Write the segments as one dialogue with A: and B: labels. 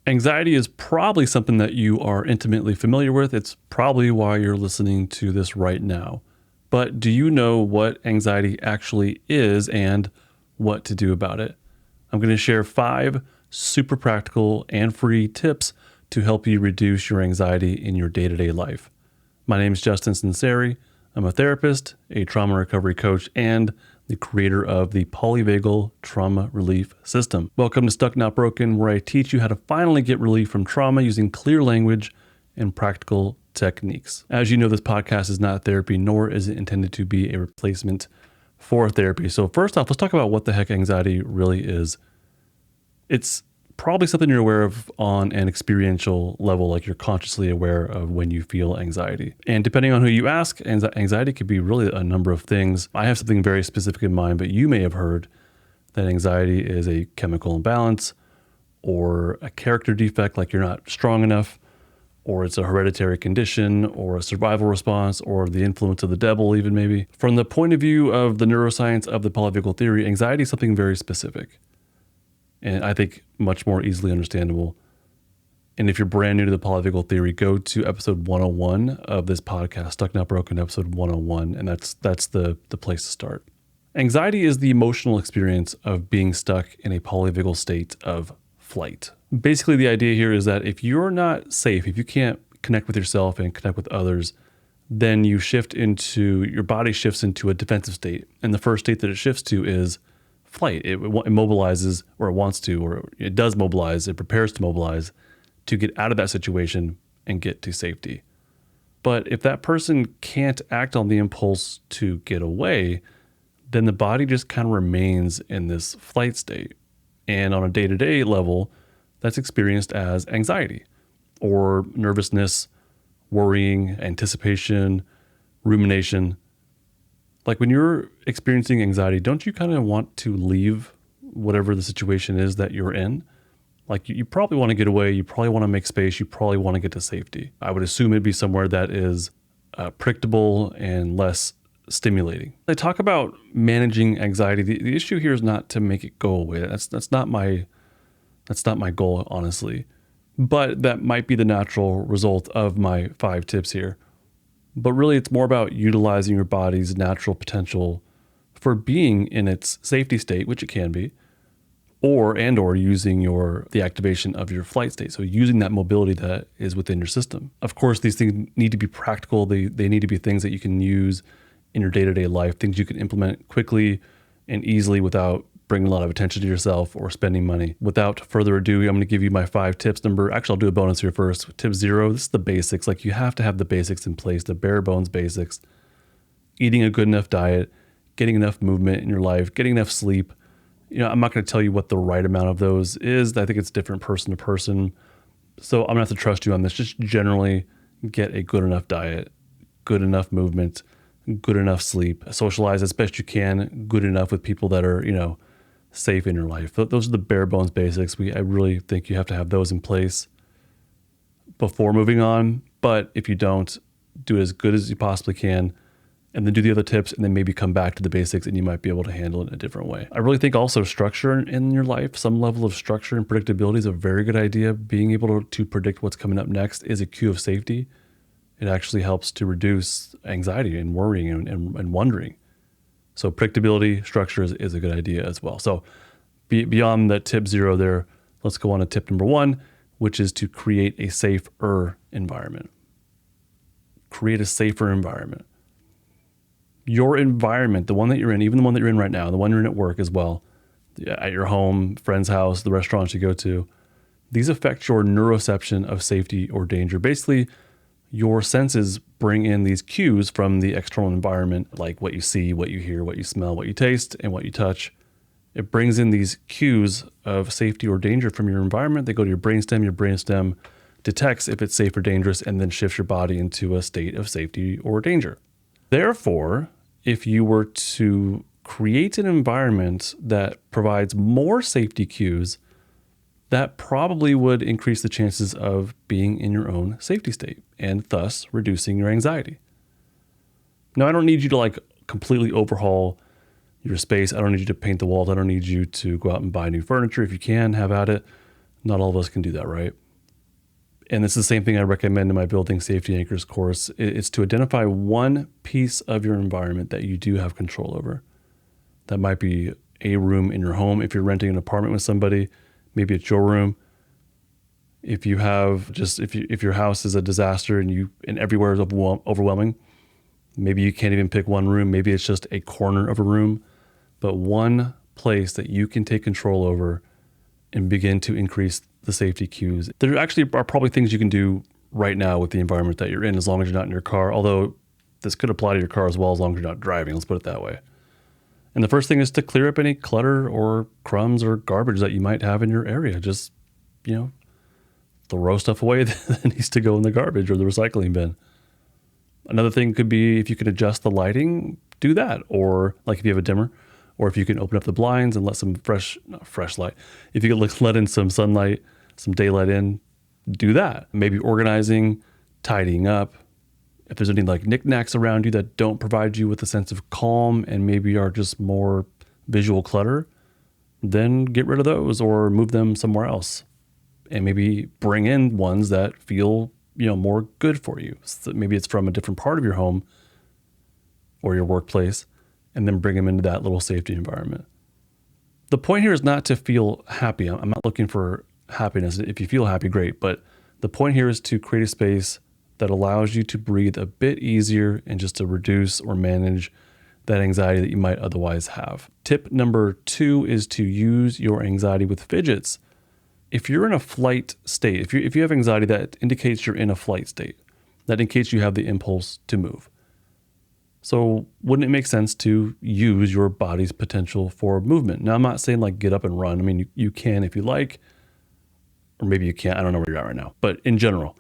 A: Anxiety is probably something that you are intimately familiar with. It's probably why you're listening to this right now. But do you know what anxiety actually is and what to do about it? I'm going to share 5 super practical and free tips to help you reduce your anxiety in your day-to-day life. My name is Justin Sinceri. I'm a therapist, a trauma recovery coach, and the creator of the polyvagal trauma relief system. Welcome to Stuck Not Broken, where I teach you how to finally get relief from trauma using clear language and practical techniques. As you know, this podcast is not therapy, nor is it intended to be a replacement for therapy. So first off, let's talk about what the heck anxiety really is. It's probably something you're aware of on an experiential level, like you're consciously aware of when you feel anxiety. And depending on who you ask, anxiety could be really a number of things. I have something very specific in mind, but you may have heard that anxiety is a chemical imbalance or a character defect, like you're not strong enough, or it's a hereditary condition or a survival response or the influence of the devil even maybe. From the point of view of the neuroscience of the polyvagal theory, anxiety is something very specific. And I think much more easily understandable. And if you're brand new to the polyvagal theory, go to episode 101 of this podcast, Stuck Not Broken, episode 101, and that's the place to start. Anxiety is the emotional experience of being stuck in a polyvagal state of flight. Basically, the idea here is that if you're not safe, if you can't connect with yourself and connect with others, then your body shifts into a defensive state. And the first state that it shifts to is flight. It mobilizes, or it wants to, or it does mobilize, it prepares to mobilize to get out of that situation and get to safety. But if that person can't act on the impulse to get away, then the body just kind of remains in this flight state. And on a day-to-day level, that's experienced as anxiety or nervousness, worrying, anticipation, rumination. Like when you're experiencing anxiety, don't you kind of want to leave whatever the situation is that you're in? Like you probably want to get away. You probably want to make space. You probably want to get to safety. I would assume it'd be somewhere that is predictable and less stimulating. I talk about managing anxiety. The issue here is not to make it go away. That's not my goal, honestly. But that might be the natural result of my 5 tips here. But really, it's more about utilizing your body's natural potential for being in its safety state, which it can be, or using the activation of your flight state. So using that mobility that is within your system. Of course, these things need to be practical. They need to be things that you can use in your day-to-day life, things you can implement quickly and easily without bringing a lot of attention to yourself or spending money. Without further ado, I'm going to give you my 5 tips. I'll do a bonus here first. Tip 0, this is the basics. Like you have to have the basics in place, the bare bones basics. Eating a good enough diet, getting enough movement in your life, getting enough sleep. I'm not going to tell you what the right amount of those is. I think it's different person to person. So I'm going to have to trust you on this. Just generally get a good enough diet, good enough movement, good enough sleep, socialize as best you can, good enough with people that are, safe in your life. Those are the bare bones basics. I really think you have to have those in place before moving on. But if you don't, do it as good as you possibly can, and then do the other tips, and then maybe come back to the basics, and you might be able to handle it in a different way. I really think also structure in your life, some level of structure and predictability is a very good idea. Being able to predict what's coming up next is a cue of safety. It actually helps to reduce anxiety and worrying and wondering. So predictability, structure is a good idea as well. So beyond that tip 0 there, let's go on to tip number 1, which is to create a safer environment. Create a safer environment. Your environment, the one that you're in, even the one that you're in right now, the one you're in at work as well, at your home, friend's house, the restaurants you go to, these affect your neuroception of safety or danger. Basically, your senses bring in these cues from the external environment, like what you see, what you hear, what you smell, what you taste, and what you touch. It brings in these cues of safety or danger from your environment. They go to your brainstem. Your brainstem detects if it's safe or dangerous and then shifts your body into a state of safety or danger. Therefore, if you were to create an environment that provides more safety cues, that probably would increase the chances of being in your own safety state and thus reducing your anxiety. Now, I don't need you to completely overhaul your space. I don't need you to paint the walls. I don't need you to go out and buy new furniture. If you can, have at it. Not all of us can do that, right? And it's the same thing I recommend in my Building Safety Anchors course. It's to identify one piece of your environment that you do have control over. That might be a room in your home. If you're renting an apartment with somebody, maybe it's your room. If you have if your house is a disaster and everywhere is overwhelming, maybe you can't even pick one room. Maybe it's just a corner of a room, but one place that you can take control over and begin to increase the safety cues. There actually are probably things you can do right now with the environment that you're in, as long as you're not in your car, although this could apply to your car as well, as long as you're not driving. Let's put it that way. And the first thing is to clear up any clutter or crumbs or garbage that you might have in your area. Just, throw stuff away that needs to go in the garbage or the recycling bin. Another thing could be if you can adjust the lighting, do that. Or like if you have a dimmer, or if you can open up the blinds and let some fresh light. If you can let in some sunlight, some daylight in, do that. Maybe organizing, tidying up. If there's any like knickknacks around you that don't provide you with a sense of calm and maybe are just more visual clutter, then get rid of those or move them somewhere else. And maybe bring in ones that feel, more good for you. So maybe it's from a different part of your home or your workplace, and then bring them into that little safety environment. The point here is not to feel happy. I'm not looking for happiness. If you feel happy, great. But the point here is to create a space that allows you to breathe a bit easier and just to reduce or manage that anxiety that you might otherwise have. Tip number 2 is to use your anxiety with fidgets. If you're in a flight state, if you have anxiety, that indicates you're in a flight state. That indicates you have the impulse to move. So wouldn't it make sense to use your body's potential for movement? Now, I'm not saying like get up and run. I mean, you can if you like, or maybe you can't. I don't know where you're at right now. But in general,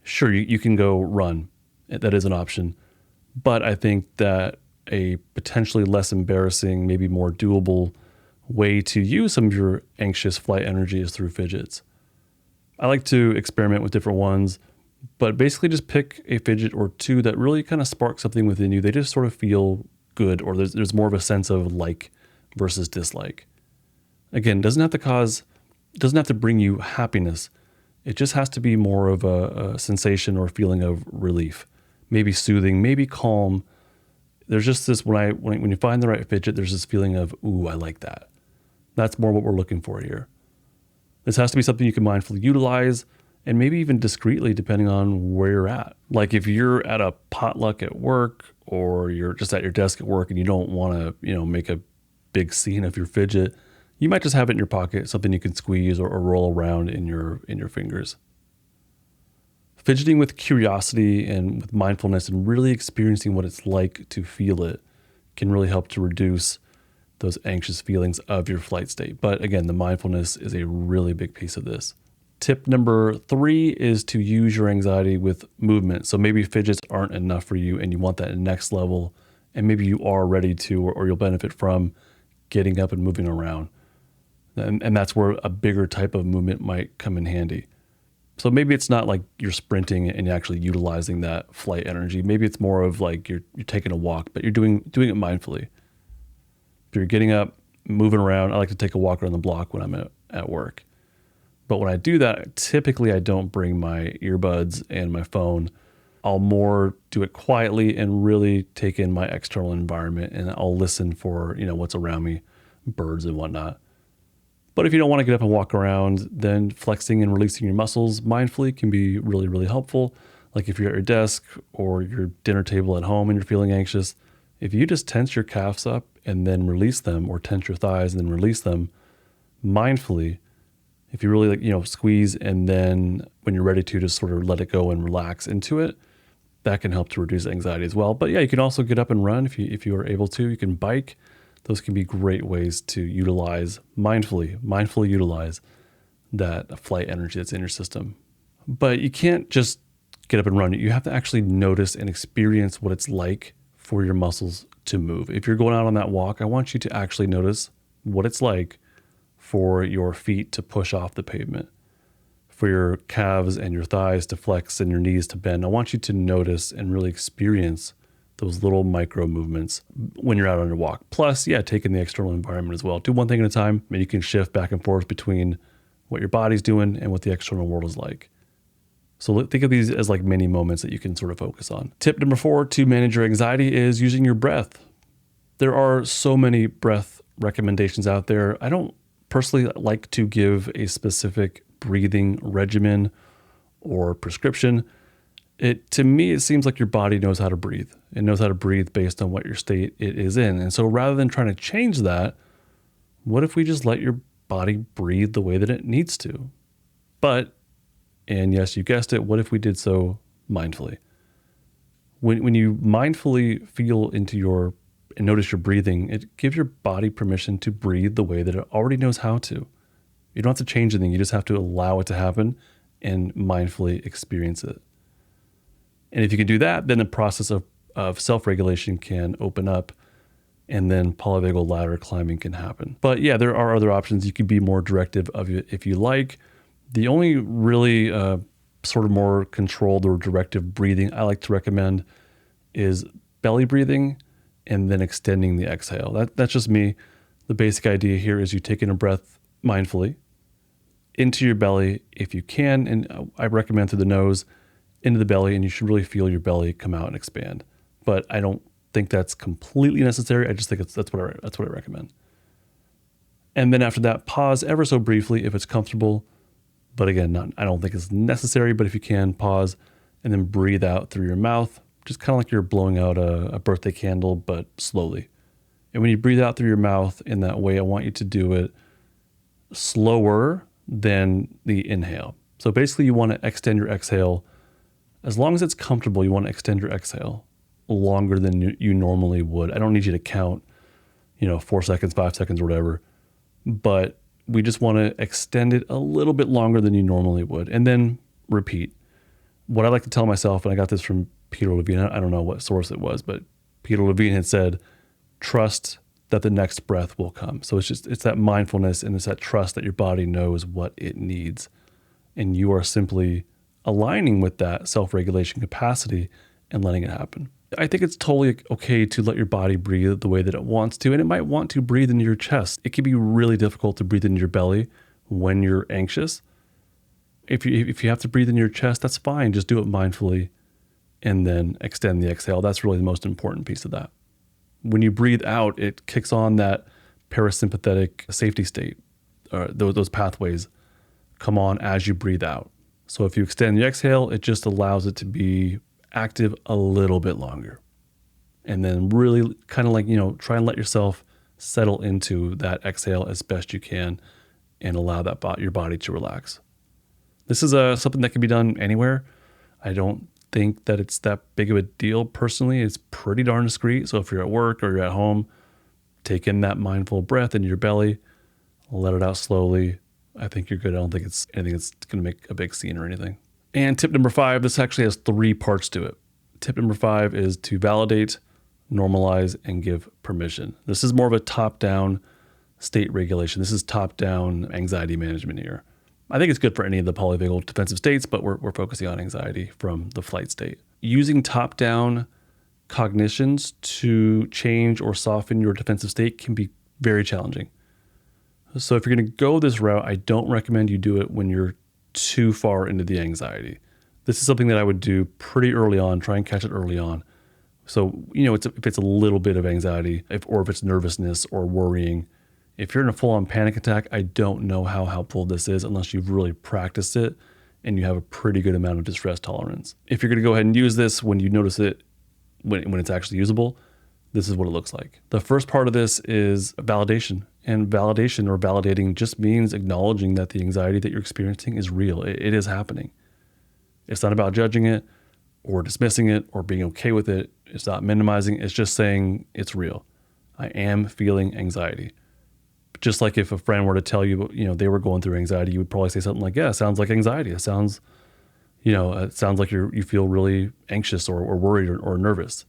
A: sure, you can go run. That is an option. But I think that a potentially less embarrassing, maybe more doable way to use some of your anxious flight energy is through fidgets. I like to experiment with different ones, but basically just pick a fidget or two that really kind of spark something within you. They just sort of feel good, or there's more of a sense of like versus dislike. Again, doesn't have to bring you happiness. It just has to be more of a sensation or feeling of relief, maybe soothing, maybe calm. There's just this, when you find the right fidget, there's this feeling of, ooh, I like that. That's more what we're looking for here. This has to be something you can mindfully utilize, and maybe even discreetly depending on where you're at. Like if you're at a potluck at work, or you're just at your desk at work and you don't want to, make a big scene of your fidget, you might just have it in your pocket, something you can squeeze or roll around in your fingers. Fidgeting with curiosity and with mindfulness and really experiencing what it's like to feel it can really help to reduce those anxious feelings of your flight state. But again, the mindfulness is a really big piece of this. Tip number 3 is to use your anxiety with movement. So maybe fidgets aren't enough for you and you want that next level, and maybe you are ready to, or you'll benefit from getting up and moving around. And that's where a bigger type of movement might come in handy. So maybe it's not like you're sprinting and actually utilizing that flight energy. Maybe it's more of like you're taking a walk, but you're doing it mindfully. If you're getting up, moving around, I like to take a walk around the block when I'm at work. But when I do that, typically I don't bring my earbuds and my phone. I'll more do it quietly and really take in my external environment, and I'll listen for, what's around me, birds and whatnot. But if you don't want to get up and walk around, then flexing and releasing your muscles mindfully can be really, really helpful. Like if you're at your desk or your dinner table at home and you're feeling anxious, if you just tense your calves up and then release them, or tense your thighs and then release them mindfully, if you really squeeze and then when you're ready to just sort of let it go and relax into it, that can help to reduce anxiety as well. But yeah, you can also get up and run if you are able to. You can bike. Those can be great ways to mindfully utilize that flight energy that's in your system. But you can't just get up and run. You have to actually notice and experience what it's like for your muscles to move. If you're going out on that walk, I want you to actually notice what it's like for your feet to push off the pavement, for your calves and your thighs to flex and your knees to bend. I want you to notice and really experience those little micro movements when you're out on your walk. Plus, taking the external environment as well. Do one thing at a time, and you can shift back and forth between what your body's doing, and what the external world is like. So think of these as like mini moments that you can sort of focus on. Tip number 4 to manage your anxiety is using your breath. There are so many breath recommendations out there. I don't personally like to give a specific breathing regimen or prescription. To me, it seems like your body knows how to breathe. It knows how to breathe based on what your state it is in. And so rather than trying to change that, what if we just let your body breathe the way that it needs to? But, and yes, you guessed it, what if we did so mindfully? When you mindfully feel into and notice your breathing, it gives your body permission to breathe the way that it already knows how to. You don't have to change anything. You just have to allow it to happen and mindfully experience it. And if you can do that, then the process of self-regulation can open up, and then polyvagal ladder climbing can happen. But yeah, there are other options. You can be more directive of it if you like. The only really sort of more controlled or directive breathing I like to recommend is belly breathing and then extending the exhale. That's just me. The basic idea here is you take in a breath mindfully into your belly if you can, and I recommend through the nose into the belly, and you should really feel your belly come out and expand. But I don't think that's completely necessary. I just think that's what I recommend. And then after that, pause ever so briefly if it's comfortable. But again, I don't think it's necessary, but if you can, pause and then breathe out through your mouth, just kind of like you're blowing out a birthday candle, but slowly. And when you breathe out through your mouth in that way, I want you to do it slower than the inhale. So basically you want to extend your exhale. As long as it's comfortable, you want to extend your exhale longer than you normally would. I don't need you to count, 4 seconds, 5 seconds, or whatever. But we just want to extend it a little bit longer than you normally would. And then repeat. What I like to tell myself, and I got this from Peter Levine, I don't know what source it was, but Peter Levine had said, trust that the next breath will come. So it's that mindfulness and it's that trust that your body knows what it needs. And you are simply aligning with that self-regulation capacity and letting it happen. I think it's totally okay to let your body breathe the way that it wants to, and it might want to breathe into your chest. It can be really difficult to breathe into your belly when you're anxious. If you have to breathe in your chest, that's fine. Just do it mindfully and then extend the exhale. That's really the most important piece of that. When you breathe out, it kicks on that parasympathetic safety state. Those pathways come on as you breathe out. So if you extend the exhale, it just allows it to be active a little bit longer. And then really kind of like, try and let yourself settle into that exhale as best you can and allow your body to relax. This is something that can be done anywhere. I don't think that it's that big of a deal personally. It's pretty darn discreet. So if you're at work or you're at home, take in that mindful breath into your belly, let it out slowly. I think you're good. I don't think it's anything that's going to make a big scene or anything. And tip number 5, this actually has 3 parts to it. Tip number 5 is to validate, normalize, and give permission. This is more of a top-down state regulation. This is top-down anxiety management here. I think it's good for any of the polyvagal defensive states, but we're focusing on anxiety from the flight state. Using top-down cognitions to change or soften your defensive state can be very challenging. So if you're going to go this route, I don't recommend you do it when you're too far into the anxiety. This is something that I would do pretty early on, try and catch it early on. So, if it's a little bit of anxiety, or if it's nervousness or worrying, if you're in a full-on panic attack, I don't know how helpful this is unless you've really practiced it and you have a pretty good amount of distress tolerance. If you're going to go ahead and use this when you notice it, when it's actually usable, this is what it looks like. The first part of this is validation. And validation or validating just means acknowledging that the anxiety that you're experiencing is real. It is happening. It's not about judging it or dismissing it or being okay with it. It's not minimizing. It's just saying it's real. I am feeling anxiety. Just like if a friend were to tell you, they were going through anxiety, you would probably say something like, yeah, it sounds like anxiety. It sounds like you feel really anxious or worried or nervous.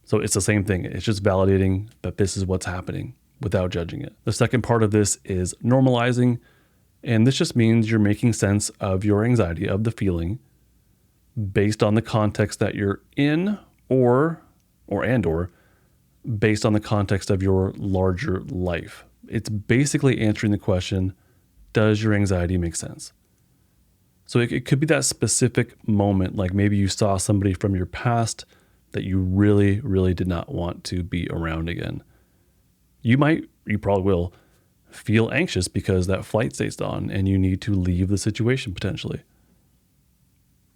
A: So it's the same thing. It's just validating that this is what's happening without judging it. The second part of this is normalizing. And this just means you're making sense of your anxiety, of the feeling, based on the context that you're in or based on the context of your larger life. It's basically answering the question, does your anxiety make sense? So it could be that specific moment, like maybe you saw somebody from your past that you really, really did not want to be around again. You probably will feel anxious because that flight state's on and you need to leave the situation potentially.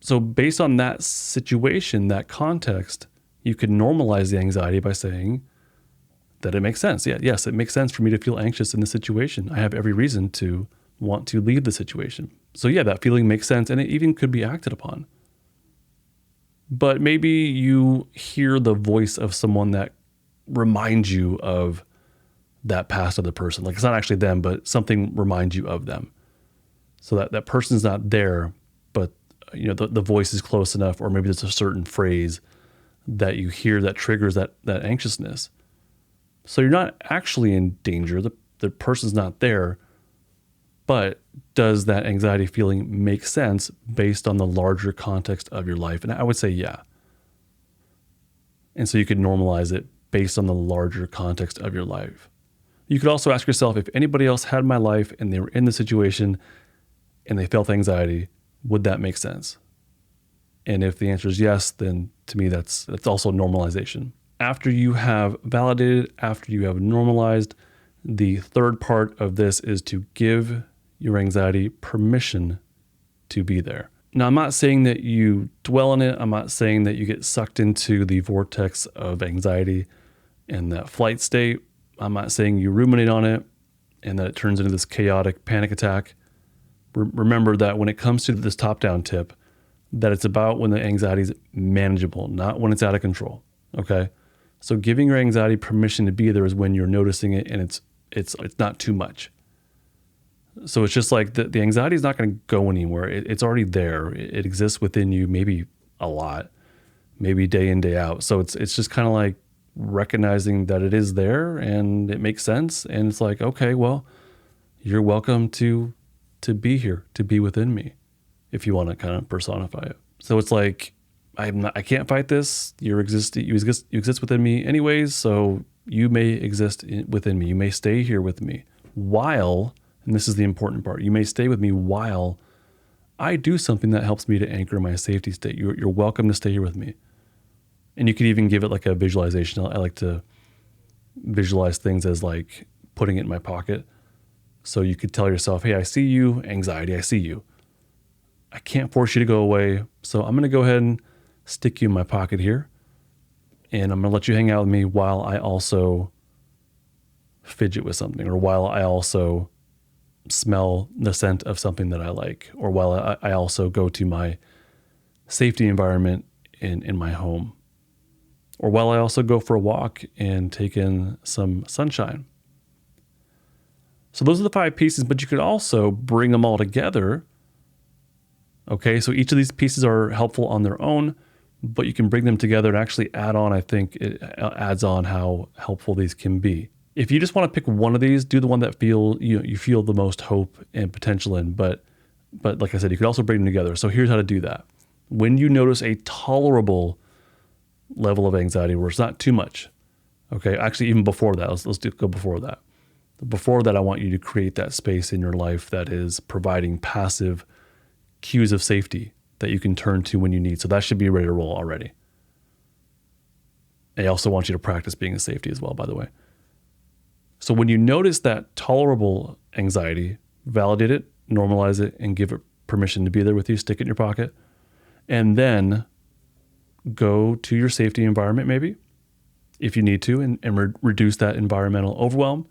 A: So based on that situation, that context, you could normalize the anxiety by saying that it makes sense. Yes, it makes sense for me to feel anxious in this situation. I have every reason to want to leave the situation. So yeah, that feeling makes sense and it even could be acted upon. But maybe you hear the voice of someone that reminds you of that past other person. Like it's not actually them, but something reminds you of them. So that person's not there, but the voice is close enough, or maybe there's a certain phrase that you hear that triggers that anxiousness. So you're not actually in danger. The person's not there, but does that anxiety feeling make sense based on the larger context of your life? And I would say, yeah. And so you could normalize it based on the larger context of your life. You could also ask yourself, if anybody else had my life and they were in the situation and they felt anxiety, would that make sense? And if the answer is yes, then to me, that's also normalization. After you have validated, after you have normalized, the third part of this is to give your anxiety permission to be there. Now, I'm not saying that you dwell on it. I'm not saying that you get sucked into the vortex of anxiety and that flight state. I'm not saying you ruminate on it and that it turns into this chaotic panic attack. Remember that when it comes to this top-down tip, that it's about when the anxiety is manageable, not when it's out of control, okay? So giving your anxiety permission to be there is when you're noticing it and it's not too much. So it's just like the anxiety is not going to go anywhere. It's already there. It exists within you, maybe a lot, maybe day in, day out. So it's just kind of like recognizing that it is there and it makes sense. And it's like, okay, well, you're welcome to be here, to be within me, if you want to kind of personify it. So it's like, I can't fight this. You exist within me anyways. So you may exist within me. You may stay here with me while, and this is the important part, you may stay with me while I do something that helps me to anchor my safety state. You're welcome to stay here with me. And you could even give it like a visualization. I like to visualize things as like putting it in my pocket. So you could tell yourself, hey, I see you, anxiety, I see you. I can't force you to go away. So I'm going to go ahead and stick you in my pocket here. And I'm going to let you hang out with me while I also fidget with something, or while I also smell the scent of something that I like, or while I also go to my safety environment in my home, or while I also go for a walk and take in some sunshine. So those are the 5 pieces, but you could also bring them all together. Okay, so each of these pieces are helpful on their own, but you can bring them together and actually add on. I think it adds on how helpful these can be. If you just want to pick one of these, do the one that you feel the most hope and potential in. But like I said, you could also bring them together. So here's how to do that. When you notice a tolerable level of anxiety where it's not too much, okay, actually even before that, let's go before that. Before that, I want you to create that space in your life that is providing passive cues of safety that you can turn to when you need. So that should be ready to roll already. I also want you to practice being in safety as well, by the way. So when you notice that tolerable anxiety, validate it, normalize it, and give it permission to be there with you, stick it in your pocket, and then go to your safety environment maybe, if you need to, and reduce that environmental overwhelm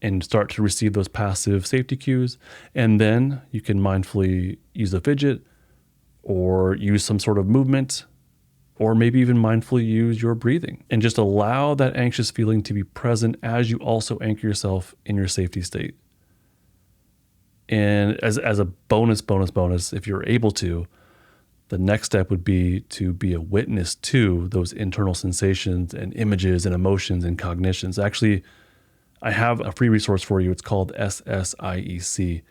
A: and start to receive those passive safety cues. And then you can mindfully use a fidget or use some sort of movement, or maybe even mindfully use your breathing, and just allow that anxious feeling to be present as you also anchor yourself in your safety state. And as a bonus, if you're able to, the next step would be to be a witness to those internal sensations and images and emotions and cognitions. Actually, I have a free resource for you. It's called SSIEC.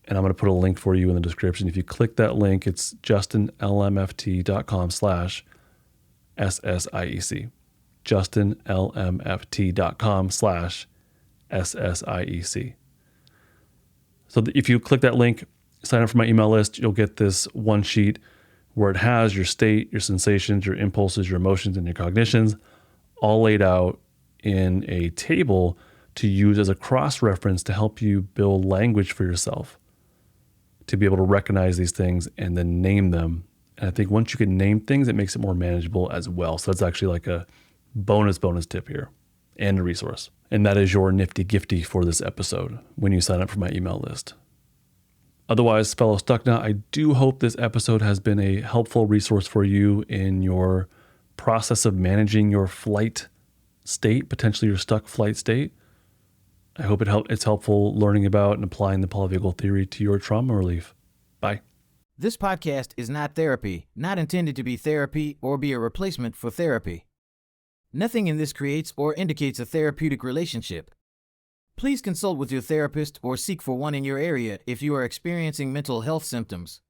A: And I'm going to put a link for you in the description. If you click that link, it's justinlmft.com/SSIEC. justinlmft.com/SSIEC. So if you click that link, sign up for my email list, you'll get this one sheet where it has your state, your sensations, your impulses, your emotions, and your cognitions all laid out in a table to use as a cross-reference to help you build language for yourself, to be able to recognize these things and then name them. And I think once you can name things, it makes it more manageable as well. So that's actually like a bonus tip here and a resource. And that is your nifty gifty for this episode when you sign up for my email list. Otherwise, fellow Stucknut, I do hope this episode has been a helpful resource for you in your process of managing your flight state, potentially your stuck flight state. I hope it's helpful learning about and applying the polyvagal theory to your trauma relief. Bye.
B: This podcast is not therapy, not intended to be therapy or be a replacement for therapy. Nothing in this creates or indicates a therapeutic relationship. Please consult with your therapist or seek for one in your area if you are experiencing mental health symptoms.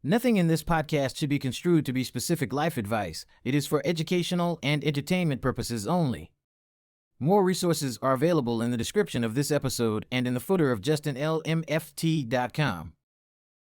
B: Nothing in this podcast should be construed to be specific life advice. It is for educational and entertainment purposes only. More resources are available in the description of this episode and in the footer of justinlmft.com.